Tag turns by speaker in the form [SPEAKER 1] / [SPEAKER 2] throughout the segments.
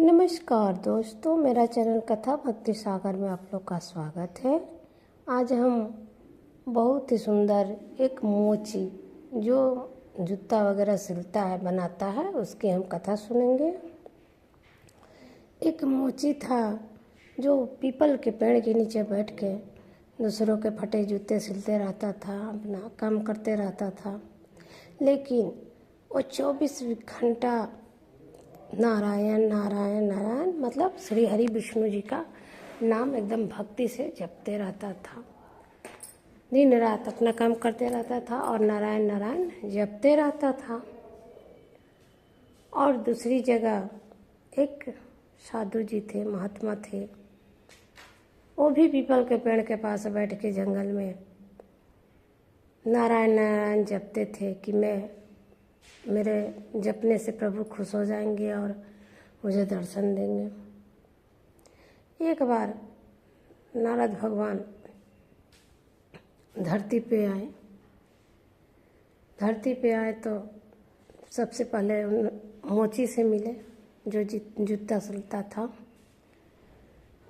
[SPEAKER 1] नमस्कार दोस्तों, मेरा चैनल कथा भक्ति सागर में आप लोग का स्वागत है। आज हम बहुत ही सुंदर एक मोची जो जूता वगैरह सिलता है बनाता है उसकी हम कथा सुनेंगे। एक मोची था जो पीपल के पेड़ के नीचे बैठ के दूसरों के फटे जूते सिलते रहता था, अपना काम करते रहता था। लेकिन वो 24 घंटा नारायण नारायण नारायण मतलब श्री हरि विष्णु जी का नाम एकदम भक्ति से जपते रहता था। दिन रात अपना काम करते रहता था और नारायण नारायण जपते रहता था। और दूसरी जगह एक साधु जी थे, महात्मा थे। वो भी पीपल के पेड़ के पास बैठ के जंगल में नारायण नारायण जपते थे कि मेरे जपने से प्रभु खुश हो जाएंगे और मुझे दर्शन देंगे। एक बार नारद भगवान धरती पे आए तो सबसे पहले उन मोची से मिले जो जूता सिलता था।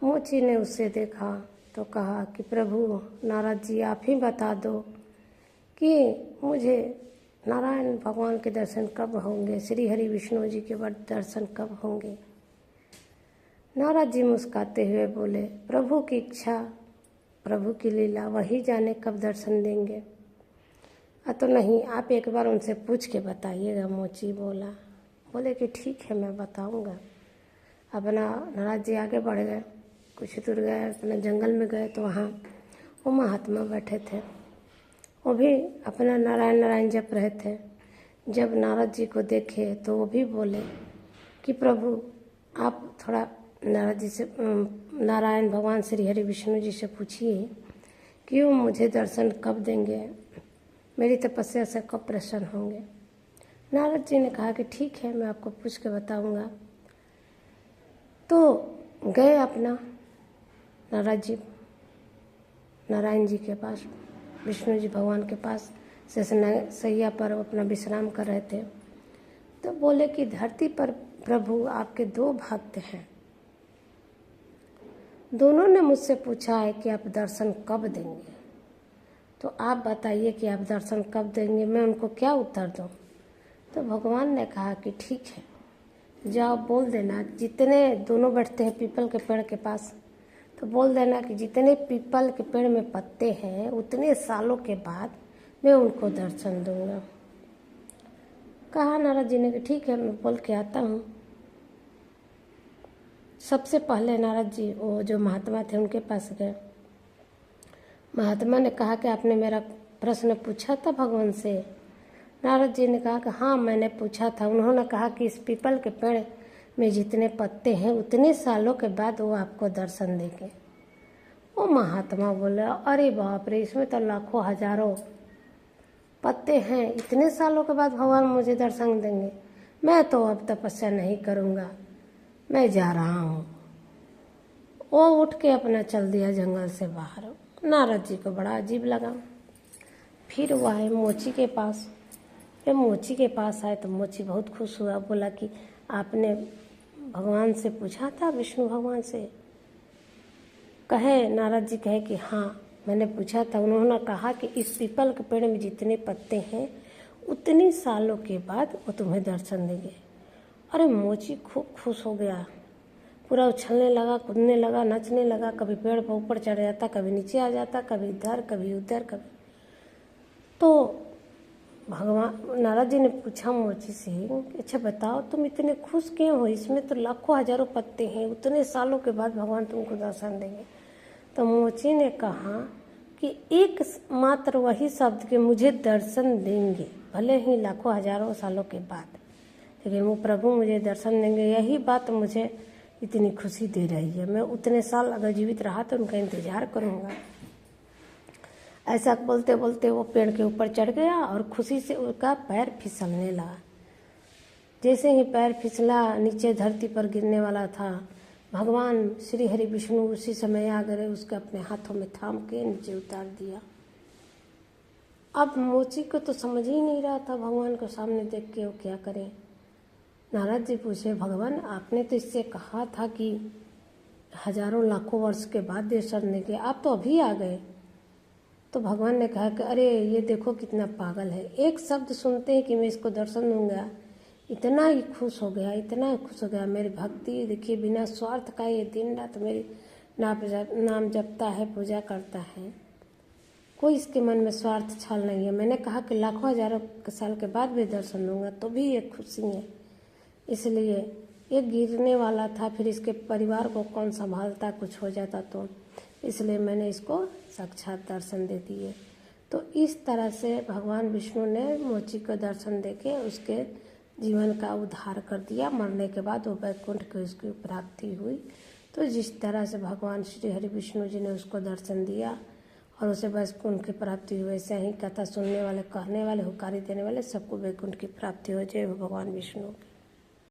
[SPEAKER 1] मोची ने उससे देखा तो कहा कि प्रभु नारद जी, आप ही बता दो कि मुझे नारायण भगवान के दर्शन कब होंगे, श्री हरि विष्णु जी के दर्शन कब होंगे। नारद जी मुस्कुराते हुए बोले, प्रभु की इच्छा, प्रभु की लीला, वही जाने कब दर्शन देंगे। तो नहीं, आप एक बार उनसे पूछ के बताइएगा। मोची बोले कि ठीक है, मैं बताऊंगा। अपना नारद जी आगे बढ़ गए, कुछ दूर गए, अपने जंगल में गए तो वहाँ वो महात्मा बैठे थे। वो भी अपना नारायण नारायण जप रहे थे। जब नारद जी को देखे तो वो भी बोले कि प्रभु आप थोड़ा नारद जी से, नारायण भगवान श्री हरि विष्णु जी से पूछिए कि वो मुझे दर्शन कब देंगे, मेरी तपस्या से कब प्रसन्न होंगे। नारद जी ने कहा कि ठीक है, मैं आपको पूछ के बताऊंगा। तो गए अपना नारायण जी के पास, विष्णु जी भगवान के पास सैया पर अपना विश्राम कर रहे थे। तो बोले कि धरती पर प्रभु आपके दो भक्त हैं, दोनों ने मुझसे पूछा है कि आप दर्शन कब देंगे। तो आप बताइए कि आप दर्शन कब देंगे, मैं उनको क्या उत्तर दूं। तो भगवान ने कहा कि ठीक है, जाओ बोल देना, जितने दोनों बैठते हैं पीपल के पेड़ के पास, तो बोल देना कि जितने पीपल के पेड़ में पत्ते हैं उतने सालों के बाद मैं उनको दर्शन दूंगा। कहा नारद जी ने कि ठीक है, मैं बोल के आता हूँ। सबसे पहले नारद जी वो जो महात्मा थे उनके पास गए। महात्मा ने कहा कि आपने मेरा प्रश्न पूछा था भगवान से। नारद जी ने कहा कि हाँ, मैंने पूछा था। उन्होंने कहा कि इस पीपल के पेड़ में जितने पत्ते हैं उतने सालों के बाद वो आपको दर्शन देंगे। वो महात्मा बोला, अरे बाप रे, इसमें तो लाखों हजारों पत्ते हैं, इतने सालों के बाद भगवान मुझे दर्शन देंगे। मैं तो अब तपस्या नहीं करूँगा, मैं जा रहा हूँ। वो उठ के अपना चल दिया जंगल से बाहर। नारद जी को बड़ा अजीब लगा। फिर वो आए मोची के पास। जब मोची के पास आए तो मोची बहुत खुश हुआ, बोला कि आपने भगवान से पूछा था, विष्णु भगवान से। कहे नारद जी कहे कि हाँ, मैंने पूछा था। उन्होंने कहा कि इस पीपल के पेड़ में जितने पत्ते हैं उतने सालों के बाद वो तुम्हें दर्शन देंगे। अरे मोची खूब खुश हो गया, पूरा उछलने लगा, कूदने लगा, नचने लगा। कभी पेड़ पर ऊपर चढ़ जाता, कभी नीचे आ जाता, कभी इधर कभी उधर कभी। तो भगवान नारद जी ने पूछा मोची से, अच्छा बताओ तुम इतने खुश क्यों हो, इसमें तो लाखों हजारों पत्ते हैं, उतने सालों के बाद भगवान तुमको दर्शन देंगे। तो मोची ने कहा कि एक मात्र वही शब्द के मुझे दर्शन देंगे, भले ही लाखों हजारों सालों के बाद, लेकिन वो प्रभु मुझे दर्शन देंगे, यही बात मुझे इतनी खुशी दे रही है। मैं उतने साल अगर जीवित रहा तो उनका इंतजार करूँगा। ऐसा बोलते बोलते वो पेड़ के ऊपर चढ़ गया और खुशी से उसका पैर फिसलने लगा। जैसे ही पैर फिसला, नीचे धरती पर गिरने वाला था, भगवान श्री हरि विष्णु उसी समय आ गए, उसके अपने हाथों में थाम के नीचे उतार दिया। अब मोची को तो समझ ही नहीं रहा था भगवान को सामने देख के वो क्या करे। नारद जी पूछे, भगवान आपने तो इससे कहा था कि हजारों लाखों वर्ष के बाद दर्शन देंगे, आप तो अभी आ गए। तो भगवान ने कहा कि अरे ये देखो कितना पागल है, एक शब्द सुनते ही कि मैं इसको दर्शन दूंगा, इतना ही खुश हो गया, इतना खुश हो गया। मेरी भक्ति देखिए, बिना स्वार्थ का ये दिन रात मेरी नाम जपता है, पूजा करता है, कोई इसके मन में स्वार्थ छाल नहीं है। मैंने कहा कि लाखों हजारों साल के बाद भी दर्शन दूंगा, तो भी ये खुशी है। इसलिए ये गिरने वाला था, फिर इसके परिवार को कौन संभालता, कुछ हो जाता तो, इसलिए मैंने इसको साक्षात दर्शन दे दिए। तो इस तरह से भगवान विष्णु ने मोची को दर्शन देके उसके जीवन का उद्धार कर दिया। मरने के बाद वो वैकुंठ की उसकी प्राप्ति हुई। तो जिस तरह से भगवान श्री हरि विष्णु जी ने उसको दर्शन दिया और उसे वैकुंठ की प्राप्ति हुई, वैसे ही कथा सुनने वाले, कहने वाले, हुकारी देने वाले सबको वैकुंठ की प्राप्ति हो। जय भगवान विष्णु।